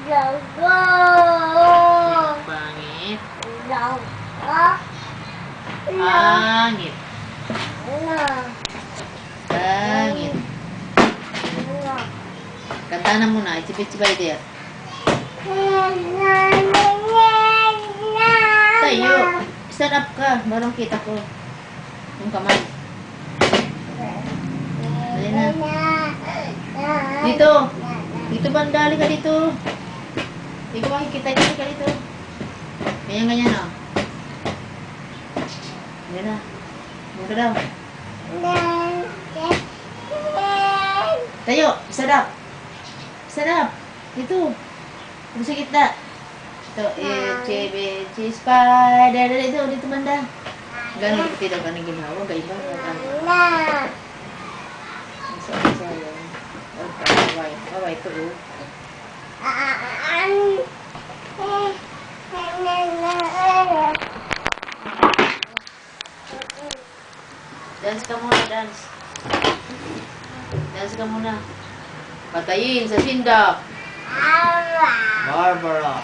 Pangit. Pangit. Pangit. Kanta na muna. Itsipit-sipay dia. Tayo. Stand up ka. Barang kita ko. Yung kamay. Dali na. Dito. Dito bandali ka dito. Hindi ko makikita ka dito. Ganyan-ganyan o. Yan na. Muna daw. Tayo. Stand up. Stand up. Dito. Kung sa gitna. Ito. Itchy spider. Dito. Dito banda. Gano'n dito tidak ka nang ginawa. Gaiba. Sayang. Baway ito o. Dance ka muna, dance. Dance ka muna. Patayin sa sindak. Barbara.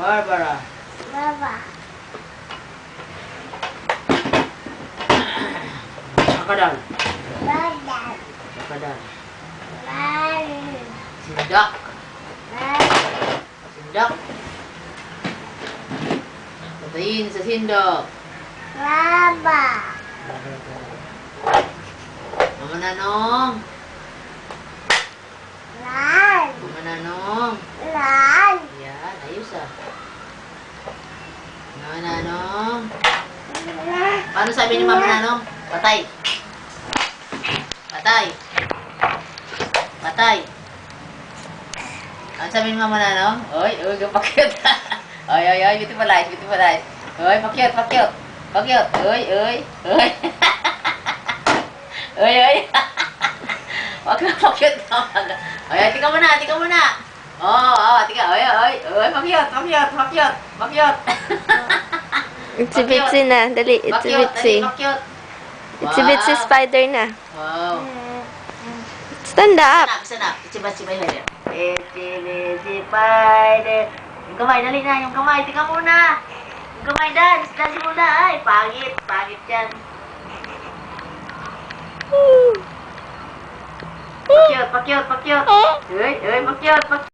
Barbara. Akadal. Akadal. Sindak. Sindak. Patayin sa sindak. Mama Nanong. Mama Nanong. Yan, ayos ah. Mama Nanong. Paano sabi ni Mama Nanong? Patay. Patay. Patay. Ano sabi ni Mama Nanong? Oy, gapakyot. Oy, bitu palayas. Oy, pakyot. Pakyot. Oy. Oy. Wag na pakyot. Oy, tika muna. Oh, tika. Oy, pakyot. Itsy-bitsy na. Dali, itsy-bitsy. Pakyot. Itsy-bitsy spider na. Wow. Stand up. Sana. Itsy-bitsy spider. Yung kamay, dali na. Yung kamay, tika muna. Yung kamay, dance muna. Ay, pangit yan. Pakyot. Uy, pakyot.